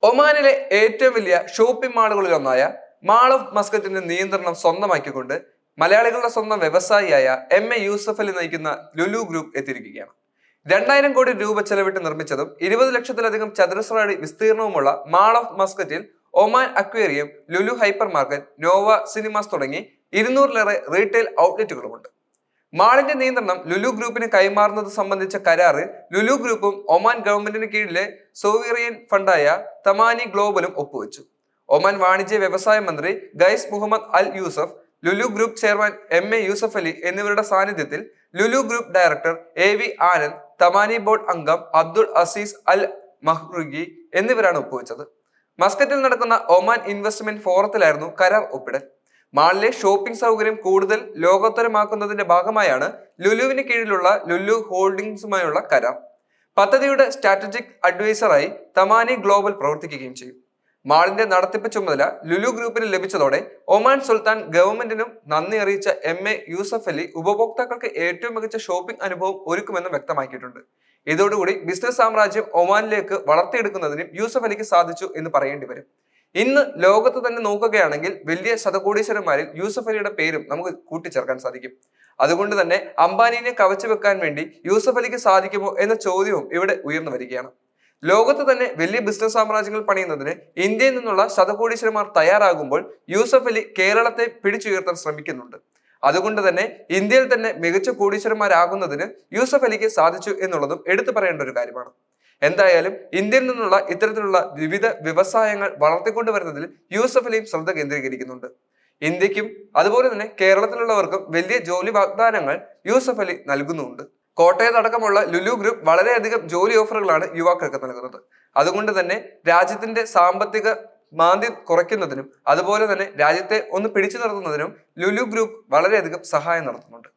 ഒമാനിലെ ഏറ്റവും വലിയ ഷോപ്പിംഗ് മാളുകളിലൊന്നായ മാൾ ഓഫ് മസ്കറ്റിന്റെ നിയന്ത്രണം സ്വന്തമാക്കിക്കൊണ്ട് മലയാളികളുടെ സ്വന്തം വ്യവസായിയായ എം.എ. യൂസഫ് അലി നയിക്കുന്ന ലുലു ഗ്രൂപ്പ് എത്തിയിരിക്കുകയാണ്. 2000 കോടി രൂപ ചെലവിട്ട് നിർമ്മിച്ചതും 20 ലക്ഷത്തിലധികം ചതുരശ്ര അടി വിസ്തീർണവുമുള്ള മാൾ ഓഫ് മസ്കറ്റിൽ Oman aquarium, Lulu hypermarket, Nova cinemas തുടങ്ങി 200-ലേറെ റീറ്റെയിൽ ഔട്ട്ലെറ്റുകളുമുണ്ട്. മാളിന്റെ നിയന്ത്രണം ലുലു ഗ്രൂപ്പിന് കൈമാറുന്നത് സംബന്ധിച്ച കരാറിൽ ലുലു ഗ്രൂപ്പും ഒമാൻ ഗവൺമെന്റിന് കീഴിലെ സോവേറിയൻ ഫണ്ടായ തമാനി ഗ്ലോബലും ഒപ്പുവെച്ചു. ഒമാൻ വാണിജ്യ വ്യവസായ മന്ത്രി Qais Mohammed Al Yusuf, Lulu group chairman M A. Yusuf Ali എന്നിവരുടെ സാന്നിധ്യത്തിൽ Lulu group director A V. Anand, Thamani board അംഗം അബ്ദുൾ അസീസ് അൽ മഹ്റുഗി എന്നിവരാണ് ഒപ്പുവെച്ചത്. മസ്കറ്റിൽ നടക്കുന്ന ഒമാൻ ഇൻവെസ്റ്റ്മെന്റ് ഫോറത്തിലായിരുന്നു കരാർ ഒപ്പിടൽ. മാളിലെ ഷോപ്പിംഗ് സൗകര്യം കൂടുതൽ ലോകോത്തരമാക്കുന്നതിന്റെ ഭാഗമായാണ് ലുലുവിന് കീഴിലുള്ള ലുലു ഹോൾഡിംഗ്സുമായുള്ള കരാർ. പദ്ധതിയുടെ സ്ട്രാറ്റജിക് അഡ്വൈസറായി തമാനി ഗ്ലോബൽ പ്രവർത്തിക്കുകയും ചെയ്യും. മാളിന്റെ നടത്തിപ്പ് ചുമതല ലുലു ഗ്രൂപ്പിന് ലഭിച്ചതോടെ ഒമാൻ സുൽത്താൻ ഗവൺമെന്റിനും നന്ദി അറിയിച്ച എം.എ. യൂസഫ് അലി ഉപഭോക്താക്കൾക്ക് ഏറ്റവും മികച്ച ഷോപ്പിംഗ് അനുഭവം ഒരുക്കുമെന്ന് വ്യക്തമാക്കിയിട്ടുണ്ട്. ഇതോടുകൂടി ബിസിനസ് സാമ്രാജ്യം ഒമാനിലേക്ക് വളർത്തിയെടുക്കുന്നതിനും യൂസഫ് അലിക്ക് സാധിച്ചു എന്ന് പറയേണ്ടി വരും. ഇന്ന് ലോകത്ത് തന്നെ നോക്കുകയാണെങ്കിൽ വലിയ ശതകോടീശ്വരന്മാരിൽ യൂസഫ് അലിയുടെ പേരും നമുക്ക് കൂട്ടിച്ചേർക്കാൻ സാധിക്കും. അതുകൊണ്ട് തന്നെ അംബാനിയെ കവച്ചു വെക്കാൻ വേണ്ടി യൂസഫ് അലിക്ക് സാധിക്കുമോ എന്ന ചോദ്യവും ഇവിടെ ഉയർന്നു വരികയാണ്. ലോകത്ത് തന്നെ വലിയ ബിസിനസ് സാമ്രാജ്യങ്ങൾ പണിയുന്നതിന് ഇന്ത്യയിൽ നിന്നുള്ള ശതകോടീശ്വരന്മാർ തയ്യാറാകുമ്പോൾ യൂസഫ് അലി കേരളത്തെ പിടിച്ചുയർത്താൻ ശ്രമിക്കുന്നുണ്ട്. അതുകൊണ്ട് തന്നെ ഇന്ത്യയിൽ തന്നെ മികച്ച കോടീശ്വരന്മാരാകുന്നതിന് യൂസഫ് അലിക്ക് സാധിച്ചു എന്നുള്ളതും എടുത്തു പറയേണ്ട ഒരു കാര്യമാണ്. എന്തായാലും ഇന്ത്യയിൽ നിന്നുള്ള ഇത്തരത്തിലുള്ള വിവിധ വ്യവസായങ്ങൾ വളർത്തിക്കൊണ്ടുവരുന്നതിൽ യൂസഫ് അലിയും ശ്രദ്ധ കേന്ദ്രീകരിക്കുന്നുണ്ട്. ഇന്ത്യക്കും അതുപോലെ തന്നെ കേരളത്തിലുള്ളവർക്കും വലിയ ജോലി വാഗ്ദാനങ്ങൾ യൂസഫ് അലി നൽകുന്നുമുണ്ട്. കോട്ടയത്തടക്കമുള്ള ലുലു ഗ്രൂപ്പ് വളരെയധികം ജോലി ഓഫറുകളാണ് യുവാക്കൾക്ക് നൽകുന്നത്. അതുകൊണ്ട് തന്നെ രാജ്യത്തിന്റെ സാമ്പത്തിക മാന്ദ്യം കുറയ്ക്കുന്നതിനും അതുപോലെ തന്നെ രാജ്യത്തെ ഒന്ന് പിടിച്ചു നിർത്തുന്നതിനും ലുലു ഗ്രൂപ്പ് വളരെയധികം സഹായം നടത്തുന്നുണ്ട്.